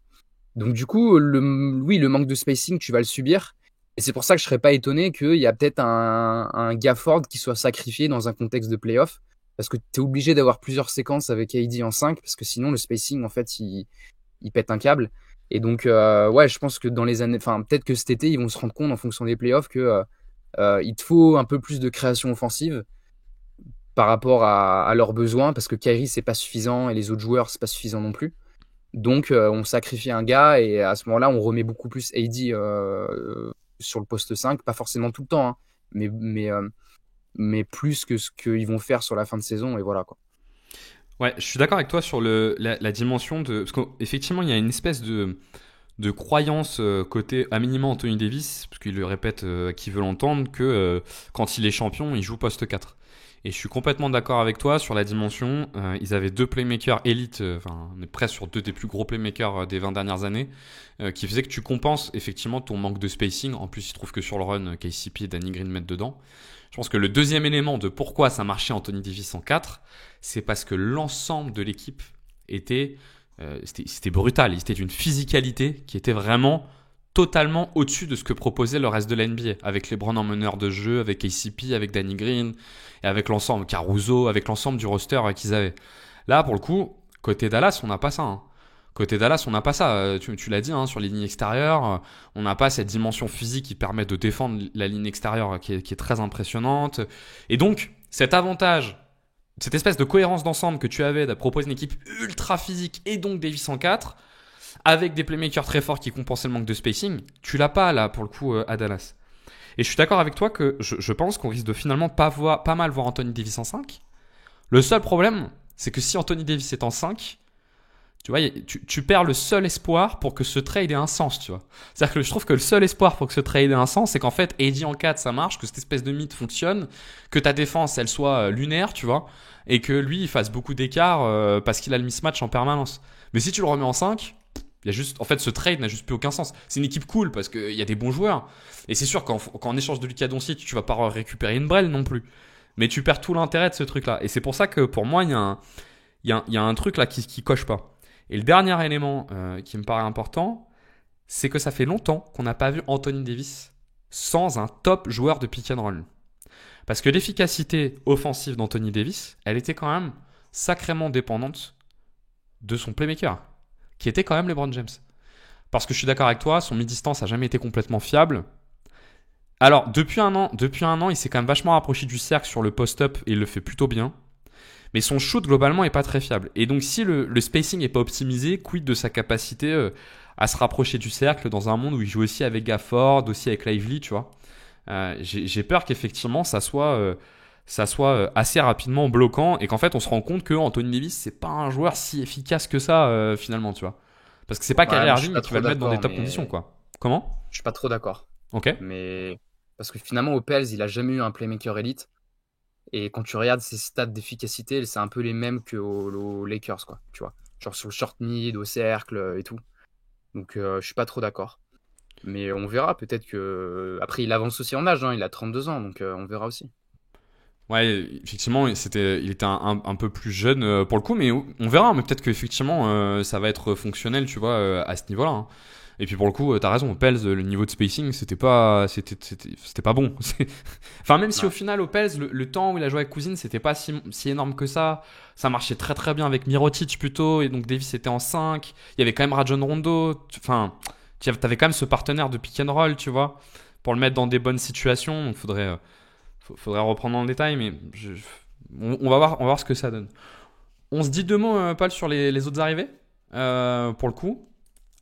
Donc du coup, oui, le manque de spacing, tu vas le subir. Et c'est pour ça que je serais pas étonné qu'il y a peut-être un Gafford qui soit sacrifié dans un contexte de playoff. Parce que tu es obligé d'avoir plusieurs séquences avec AD en 5, parce que sinon le spacing, en fait, il pète un câble. Et donc, ouais, je pense que dans les années, enfin, peut-être que cet été, ils vont se rendre compte en fonction des playoffs que il te faut un peu plus de création offensive par rapport à leurs besoins, parce que Kyrie, c'est pas suffisant et les autres joueurs, c'est pas suffisant non plus. Donc, on sacrifie un gars et à ce moment-là, on remet beaucoup plus AD sur le poste 5, pas forcément tout le temps, hein, mais plus que ce qu'ils vont faire sur la fin de saison, et voilà quoi. Ouais, je suis d'accord avec toi sur la dimension de... Parce qu'effectivement, il y a une espèce de croyance côté, à minima Anthony Davis, parce qu'il le répète qui veut l'entendre, que quand il est champion, il joue poste 4. Et je suis complètement d'accord avec toi sur la dimension. Ils avaient 2 playmakers élites, on est presque sur 2 des plus gros playmakers des 20 dernières années, qui faisaient que tu compenses effectivement ton manque de spacing. En plus, il se trouve que sur le run, KCP et Danny Green mettent dedans. Je pense que le deuxième élément de pourquoi ça marchait Anthony Davis en 4, c'est parce que l'ensemble de l'équipe c'était brutal. C'était d'une physicalité qui était vraiment totalement au-dessus de ce que proposait le reste de la NBA, avec LeBron en meneur de jeu, avec KCP, avec Danny Green, et avec l'ensemble, Caruso, avec l'ensemble du roster qu'ils avaient. Là, pour le coup, côté Dallas, on n'a pas ça. Côté Dallas, on n'a pas ça. Tu l'as dit, sur les lignes extérieures, on n'a pas cette dimension physique qui permet de défendre la ligne extérieure qui est très impressionnante. Et donc, cet avantage, cette espèce de cohérence d'ensemble que tu avais de proposer une équipe ultra physique et donc Davis en 4, avec des playmakers très forts qui compensaient le manque de spacing, tu l'as pas là pour le coup à Dallas. Et je suis d'accord avec toi que je pense qu'on risque de finalement pas mal voir Anthony Davis en 5. Le seul problème, c'est que si Anthony Davis est en 5, tu vois, tu perds le seul espoir pour que ce trade ait un sens, tu vois. C'est-à-dire que je trouve que le seul espoir pour que ce trade ait un sens, c'est qu'en fait, AD en 4, ça marche, que cette espèce de mythe fonctionne, que ta défense, elle soit lunaire, tu vois, et que lui, il fasse beaucoup d'écart parce qu'il a le mismatch en permanence. Mais si tu le remets en 5, il y a juste, en fait, ce trade n'a juste plus aucun sens. C'est une équipe cool parce qu'il y a des bons joueurs. Et c'est sûr qu'en échange de Luka Doncic, tu vas pas récupérer une brelle non plus. Mais tu perds tout l'intérêt de ce truc-là. Et c'est pour ça que pour moi, il y a un truc là qui coche pas. Et le dernier élément qui me paraît important, c'est que ça fait longtemps qu'on n'a pas vu Anthony Davis sans un top joueur de pick and roll. Parce que l'efficacité offensive d'Anthony Davis, elle était quand même sacrément dépendante de son playmaker, qui était quand même LeBron James. Parce que je suis d'accord avec toi, son mi-distance n'a jamais été complètement fiable. Alors, depuis un an, il s'est quand même vachement rapproché du cercle sur le post-up et il le fait plutôt bien. Mais son shoot, globalement, est pas très fiable. Et donc, si le spacing est pas optimisé, quid de sa capacité à se rapprocher du cercle dans un monde où il joue aussi avec Gafford, aussi avec Lively, tu vois. J'ai peur qu'effectivement, ça soit assez rapidement bloquant et qu'en fait, on se rend compte que Anthony Davis, c'est pas un joueur si efficace que ça, finalement, tu vois. Parce que c'est pas Kyrie Irving qui va le mettre dans des top conditions, quoi. Comment ? Je suis pas trop d'accord. Ok. Mais parce que finalement, au Pels, il a jamais eu un playmaker élite. Et quand tu regardes ses stats d'efficacité, c'est un peu les mêmes qu'aux Lakers, quoi. Tu vois, genre sur le short mid, au cercle et tout. Donc, je suis pas trop d'accord. Mais on verra. Peut-être que après, il avance aussi en âge. Il a 32 ans, donc on verra aussi. Ouais, effectivement, il était un peu plus jeune pour le coup, mais on verra. Mais peut-être qu'effectivement, ça va être fonctionnel, tu vois, à ce niveau-là. Hein. Et puis pour le coup, t'as raison, au Pels, le niveau de spacing, c'était pas bon. Enfin, même si au final, au Pels, le temps où il a joué avec Cousins, c'était pas si énorme que ça. Ça marchait très très bien avec Mirotic plutôt, et donc Davis était en 5. Il y avait quand même Rajon Rondo. Enfin, t'avais quand même ce partenaire de pick and roll, tu vois, pour le mettre dans des bonnes situations. Donc faudrait reprendre en détail, mais on va voir ce que ça donne. On se dit 2 mots, Paul, sur les autres arrivées, pour le coup.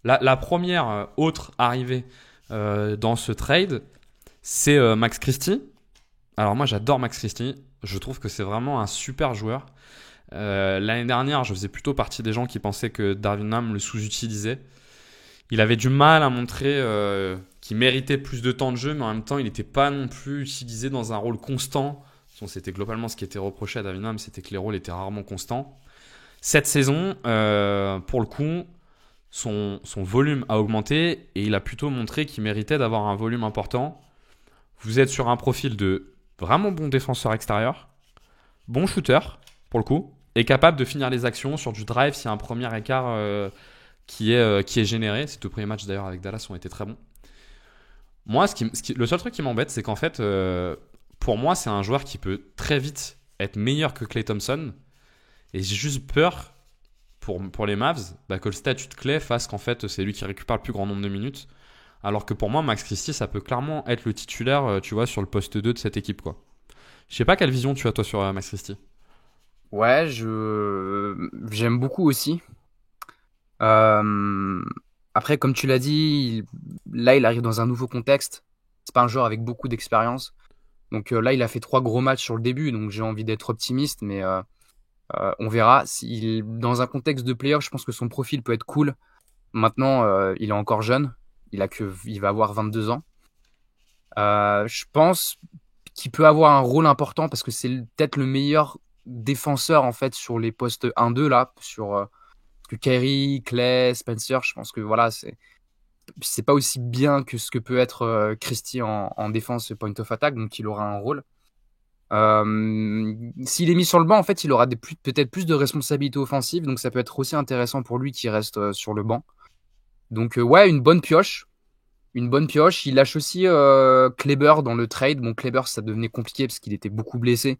La première autre arrivée dans ce trade, c'est Max Christie. Alors moi, j'adore Max Christie. Je trouve que c'est vraiment un super joueur. L'année dernière, je faisais plutôt partie des gens qui pensaient que Darvin Ham le sous-utilisait. Il avait du mal à montrer qu'il méritait plus de temps de jeu, mais en même temps, il n'était pas non plus utilisé dans un rôle constant. C'était globalement ce qui était reproché à Darvin Ham, c'était que les rôles étaient rarement constants. Cette saison, pour le coup, son volume a augmenté et il a plutôt montré qu'il méritait d'avoir un volume important. Vous êtes sur un profil de vraiment bon défenseur extérieur, bon shooter pour le coup, et capable de finir les actions sur du drive s'il y a un premier écart qui est généré. Ces 2 premiers matchs d'ailleurs avec Dallas ont été très bons. Moi, le seul truc qui m'embête, c'est qu'en fait, pour moi, c'est un joueur qui peut très vite être meilleur que Klay Thompson. Et j'ai juste peur pour les Mavs que le statut de Klay fasse qu'en fait, c'est lui qui récupère le plus grand nombre de minutes. Alors que pour moi, Max Christie, ça peut clairement être le titulaire, tu vois, sur le poste 2 de cette équipe, quoi. Je sais pas quelle vision tu as, toi, sur Max Christie. Ouais, j'aime beaucoup aussi. Après, comme tu l'as dit, là, il arrive dans un nouveau contexte. C'est pas un joueur avec beaucoup d'expérience. Donc là, il a fait 3 gros matchs sur le début, donc j'ai envie d'être optimiste, mais on verra. Dans un contexte de playoff, je pense que son profil peut être cool. Maintenant, il est encore jeune. Il va avoir 22 ans. Je pense qui peut avoir un rôle important parce que c'est peut-être le meilleur défenseur en fait sur les postes 1-2 là, parce que Kyrie, Clay, Spencer, je pense que voilà, c'est pas aussi bien que ce que peut être Christie en défense point of attack, donc il aura un rôle. S'il est mis sur le banc, en fait, il aura peut-être plus de responsabilités offensives, donc ça peut être aussi intéressant pour lui qui reste sur le banc. Donc ouais, une bonne pioche. Une bonne pioche. Il lâche aussi Kleber dans le trade. Bon, Kleber, ça devenait compliqué parce qu'il était beaucoup blessé.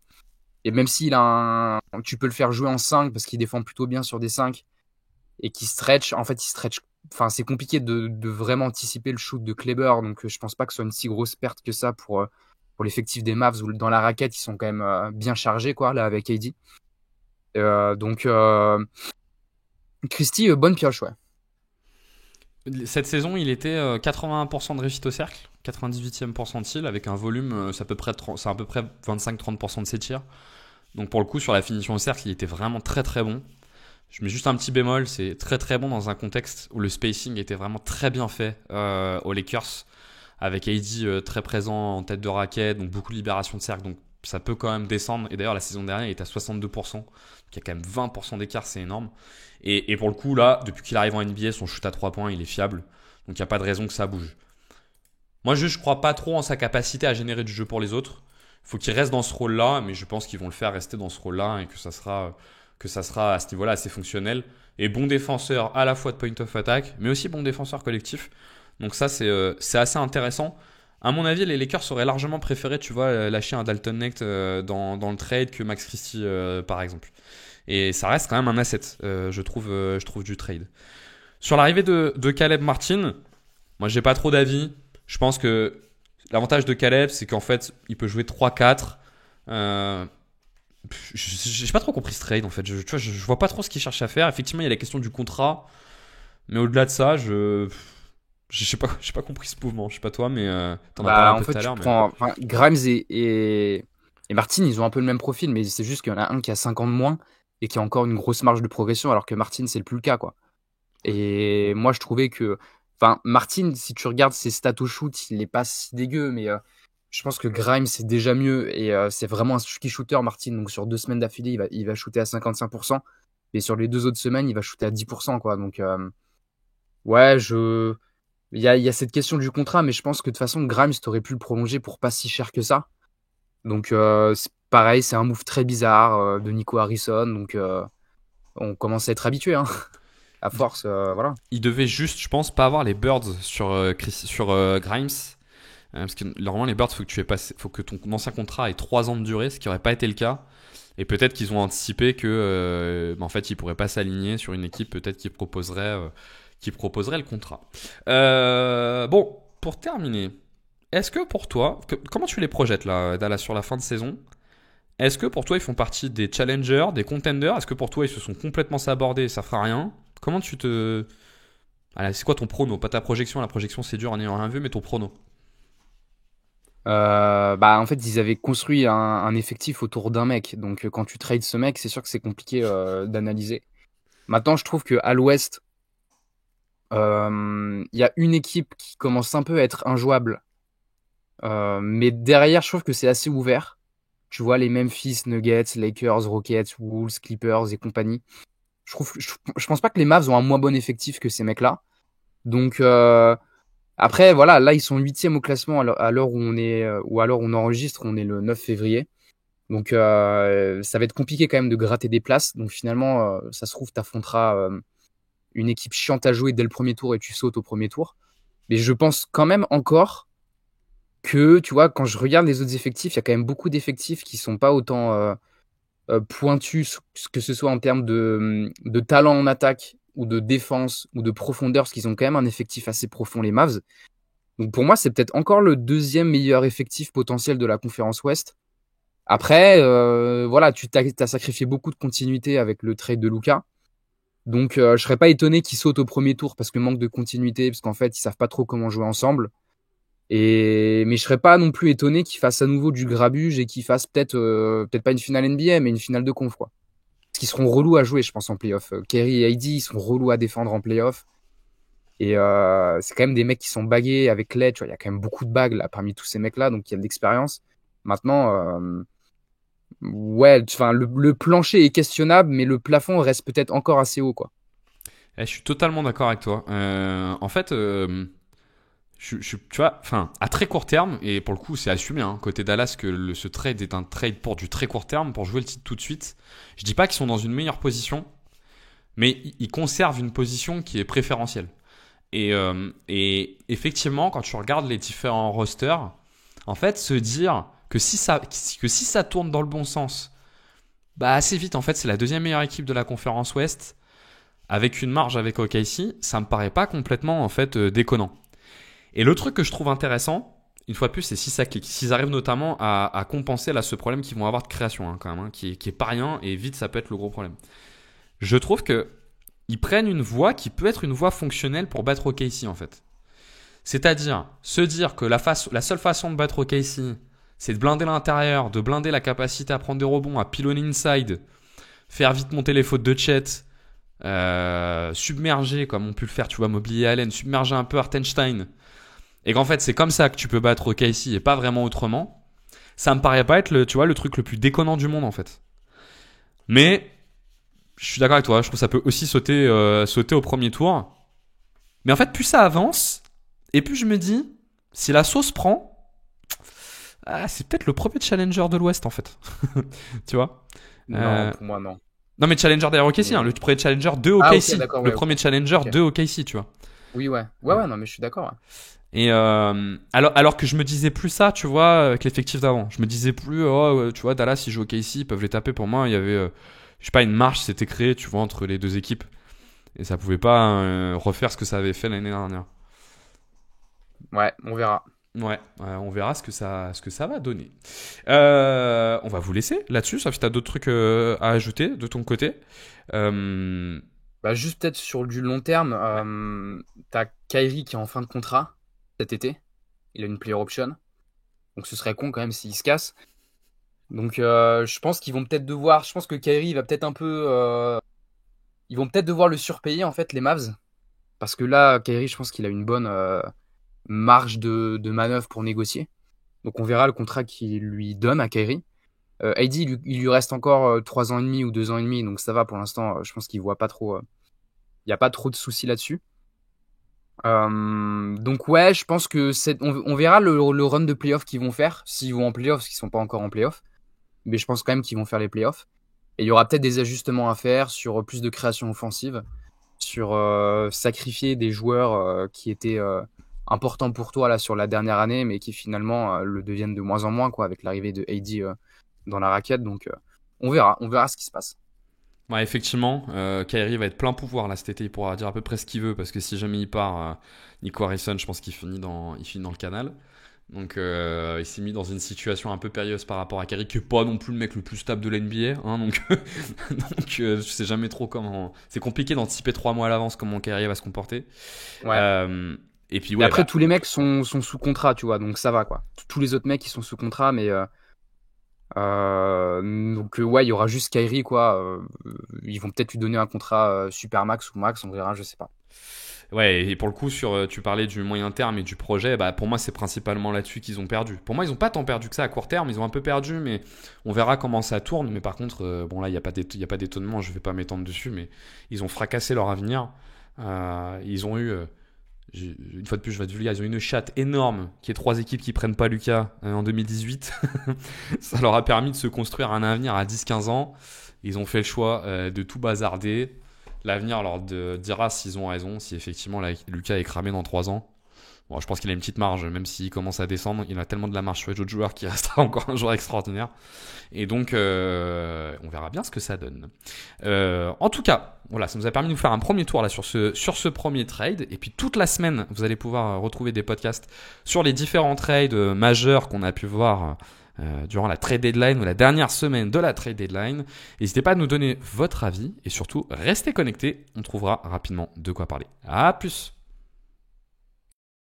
Et même s'il a tu peux le faire jouer en 5 parce qu'il défend plutôt bien sur des 5 et qu'il stretch. En fait, il stretch. Enfin, c'est compliqué de vraiment anticiper le shoot de Kleber. Donc, je pense pas que ce soit une si grosse perte que ça pour l'effectif des Mavs où dans la raquette, ils sont quand même bien chargés, quoi, là, avec AD. Donc, Christie, bonne pioche, ouais. Cette saison, il était 81% de réussite au cercle, 98e percentile, avec un volume, c'est à peu près 25-30% de ses tirs. Donc pour le coup, sur la finition au cercle, il était vraiment très très bon. Je mets juste un petit bémol, c'est très très bon dans un contexte où le spacing était vraiment très bien fait aux Lakers, avec AD très présent en tête de raquette, donc beaucoup de libération de cercle, donc ça peut quand même descendre. Et d'ailleurs, la saison dernière, il était à 62%, donc il y a quand même 20% d'écart, c'est énorme. Et pour le coup, là, depuis qu'il arrive en NBA, son shoot à 3 points, il est fiable, donc il n'y a pas de raison que ça bouge. Moi, je crois pas trop en sa capacité à générer du jeu pour les autres. Il faut qu'il reste dans ce rôle-là, mais je pense qu'ils vont le faire rester dans ce rôle-là et que ça sera à ce niveau-là assez fonctionnel. Et bon défenseur à la fois de point of attack, mais aussi bon défenseur collectif. Donc ça, c'est assez intéressant. À mon avis, les Lakers auraient largement préféré, tu vois, lâcher un Dalton Knecht dans le trade que Max Christie, par exemple. Et ça reste quand même un asset, je trouve du trade. Sur l'arrivée de Caleb Martin, moi, j'ai pas trop d'avis. Je pense que l'avantage de Caleb, c'est qu'en fait, il peut jouer 3-4. J'ai pas trop compris ce trade, en fait. Je vois pas trop ce qu'il cherche à faire. Effectivement, il y a la question du contrat. Mais au-delà de ça, j'ai pas compris ce mouvement. Je sais pas toi, mais t'en as parlé un peu tout à l'heure. Enfin, Grimes et Martin, ils ont un peu le même profil, mais c'est juste qu'il y en a un qui a 5 ans de moins et qui a encore une grosse marge de progression, alors que Martin, c'est plus le cas, quoi. Et moi, je trouvais que, enfin, Martin, si tu regardes ses stats au shoot, il est pas si dégueu, mais je pense que Grimes, c'est déjà mieux et c'est vraiment un ski shooter, Martin. Donc, sur 2 semaines d'affilée, il va shooter à 55%. Et sur les 2 autres semaines, il va shooter à 10%, quoi. Donc, ouais, il y a cette question du contrat, mais je pense que de toute façon, Grimes, t'aurais pu le prolonger pour pas si cher que ça. Donc, c'est pareil, c'est un move très bizarre de Nico Harrison. Donc, on commence à être habitué, hein. À force, voilà. Il devait juste, je pense, pas avoir les birds sur Grimes. Parce que normalement, les birds, faut que ton ancien contrat ait 3 ans de durée, ce qui n'aurait pas été le cas. Et peut-être qu'ils ont anticipé que, en fait, ils pourraient pas s'aligner sur une équipe peut-être qui proposerait le contrat. Bon, pour terminer, est-ce que pour toi, comment tu les projettes là sur la fin de saison? Est-ce que pour toi ils font partie des challengers, des contenders? Est-ce que pour toi ils se sont complètement sabordés et ça fera rien? Comment tu te... Allez, c'est quoi ton prono? Pas ta projection, la projection c'est dur en ayant rien vu, mais ton prono. Bah en fait ils avaient construit un effectif autour d'un mec, donc quand tu trades ce mec, c'est sûr que c'est compliqué d'analyser. Maintenant, je trouve que à l'Ouest, il y a une équipe qui commence un peu à être injouable, mais derrière, je trouve que c'est assez ouvert. Tu vois les Memphis, Nuggets, Lakers, Rockets, Wolves, Clippers et compagnie. Je pense pas que les Mavs ont un moins bon effectif que ces mecs-là. Donc après, voilà, là ils sont 8e au classement à l'heure où on est, ou à l'heure où on enregistre, on est le 9 février. Donc ça va être compliqué quand même de gratter des places. Donc finalement, ça se trouve, t'affronteras une équipe chiante à jouer dès le premier tour et tu sautes au premier tour. Mais je pense quand même encore que, tu vois, quand je regarde les autres effectifs, il y a quand même beaucoup d'effectifs qui sont pas autant pointus, que ce soit en termes de talent en attaque ou de défense ou de profondeur, parce qu'ils ont quand même un effectif assez profond, les Mavs. Donc pour moi, c'est peut-être encore le 2e meilleur effectif potentiel de la conférence Ouest. Après, voilà, tu t'as sacrifié beaucoup de continuité avec le trade de Luka. Donc je serais pas étonné qu'ils sautent au premier tour parce que manque de continuité, parce qu'en fait, ils savent pas trop comment jouer ensemble. Mais je serais pas non plus étonné qu'ils fassent à nouveau du grabuge et qu'ils fassent peut-être pas une finale NBA, mais une finale de conf, quoi. Parce qu'ils seront relous à jouer, je pense, en playoff. Kerry et AD, ils sont relous à défendre en playoff. Et c'est quand même des mecs qui sont bagués avec Clay, tu vois, il y a quand même beaucoup de bagues là parmi tous ces mecs-là, donc il y a de l'expérience. Maintenant, ouais, enfin, le plancher est questionnable, mais le plafond reste peut-être encore assez haut, quoi. Je suis totalement d'accord avec toi. En fait, tu vois, enfin, à très court terme, et pour le coup, c'est assumé, hein, côté Dallas, que ce trade est un trade pour du très court terme, pour jouer le titre tout de suite. Je dis pas qu'ils sont dans une meilleure position, mais ils conservent une position qui est préférentielle. Et effectivement, quand tu regardes les différents rosters, en fait, se dire que si ça tourne dans le bon sens, bah assez vite, en fait, c'est la deuxième meilleure équipe de la conférence Ouest, avec une marge avec OKC, ça me paraît pas complètement en fait déconnant. Et le truc que je trouve intéressant, une fois de plus, c'est si ça clique, s'ils arrivent notamment à compenser là ce problème qu'ils vont avoir de création, hein, quand même, hein, qui est pas rien, et vite ça peut être le gros problème. Je trouve que ils prennent une voie qui peut être une voie fonctionnelle pour battre OKC en fait. C'est-à-dire se dire que la seule façon de battre OKC, c'est de blinder l'intérieur, de blinder la capacité à prendre des rebonds, à pilonner inside, faire vite monter les fautes de Chet, submerger comme on pu le faire, tu vois, Mobley et Allen, submerger un peu Hartenstein, et qu'en fait c'est comme ça que tu peux battre OKC et pas vraiment autrement. Ça me paraît pas être le truc le plus déconnant du monde en fait. Mais je suis d'accord avec toi, je trouve que ça peut aussi sauter au premier tour. Mais en fait, plus ça avance, et plus je me dis, si la sauce prend, c'est peut-être le premier challenger de l'Ouest en fait. Tu vois. Non, pour moi, non. Non mais challenger derrière OKC, hein, le premier challenger de OKC. Ok, d'accord, le ouais, premier challenger ok. de OKC, tu vois. Oui, ouais. Ouais, non, mais je suis d'accord. Ouais. Et alors que je me disais plus ça, tu vois, avec l'effectif d'avant. Je me disais plus, tu vois, Dallas, ils jouent OKC, ils peuvent les taper. Pour moi, il y avait, je sais pas, une marche s'était créée, tu vois, entre les deux équipes. Et ça pouvait pas refaire ce que ça avait fait l'année dernière. Ouais, on verra. Ouais, on verra ce que ça va donner. On va vous laisser là-dessus, sauf si t'as d'autres trucs à ajouter de ton côté. Bah, juste peut-être sur du long terme, t'as Kyrie qui est en fin de contrat cet été. Il a une player option. Donc ce serait con quand même s'il se casse. Donc je pense qu'ils vont peut-être devoir. Je pense que Kyrie va peut-être un peu. Ils vont peut-être devoir le surpayer en fait, les Mavs. Parce que là, Kyrie, je pense qu'il a une bonne marge de manœuvre pour négocier. Donc on verra le contrat qu'il lui donne à Kyrie. AD, il lui reste encore 3 ans et demi ou 2 ans et demi, donc ça va pour l'instant. Je pense qu'il voit pas trop. Il n'y a pas trop de soucis là-dessus. Donc ouais, je pense que on verra le run de playoff qu'ils vont faire, s'ils vont en playoff, parce qu'ils sont pas encore en playoff. Mais je pense quand même qu'ils vont faire les playoffs. Et il y aura peut-être des ajustements à faire sur plus de création offensive, sur sacrifier des joueurs qui étaient importants pour toi là sur la dernière année, mais qui finalement le deviennent de moins en moins quoi, avec l'arrivée de AD dans la raquette. Donc on verra ce qui se passe. Ouais, effectivement, Kyrie va être plein pouvoir là cet été. Il pourra dire à peu près ce qu'il veut parce que si jamais il part, Nico Harrison, je pense qu'il finit dans le canal. Donc il s'est mis dans une situation un peu périlleuse par rapport à Kyrie, qui est pas non plus le mec le plus stable de l'NBA. Hein, donc je sais jamais trop comment. C'est compliqué d'anticiper 3 mois à l'avance comment Kyrie va se comporter. Ouais. Et puis Mais après tous les mecs sont sous contrat, tu vois, donc ça va quoi. Tous les autres mecs ils sont sous contrat, mais donc ouais, il y aura juste Kyrie quoi. Ils vont peut-être lui donner un contrat super max ou max, on verra, je sais pas. Ouais, et pour le coup, tu parlais du moyen terme et du projet, bah pour moi c'est principalement là-dessus qu'ils ont perdu. Pour moi, ils ont pas tant perdu que ça à court terme, ils ont un peu perdu, mais on verra comment ça tourne. Mais par contre, bon là, il y a pas d'étonnement, je vais pas m'étendre dessus, mais ils ont fracassé leur avenir. Ils ont eu, une fois de plus, je vais être vulgaire, ils ont eu une chatte énorme, qui est 3 équipes qui prennent pas Lucas en 2018. Ça leur a permis de se construire un avenir à 10-15 ans. Ils ont fait le choix de tout bazarder. L'avenir leur dira s'ils ont raison, si effectivement Lucas est cramé dans 3 ans. Bon, je pense qu'il a une petite marge, même s'il commence à descendre. Il a tellement de la marge sur les autres joueurs qu'il restera encore un joueur extraordinaire. Et donc, on verra bien ce que ça donne. En tout cas, voilà, ça nous a permis de nous faire un premier tour là sur ce premier trade. Et puis toute la semaine, vous allez pouvoir retrouver des podcasts sur les différents trades majeurs qu'on a pu voir durant la trade deadline ou la dernière semaine de la trade deadline. N'hésitez pas à nous donner votre avis et surtout restez connectés, on trouvera rapidement de quoi parler. À plus.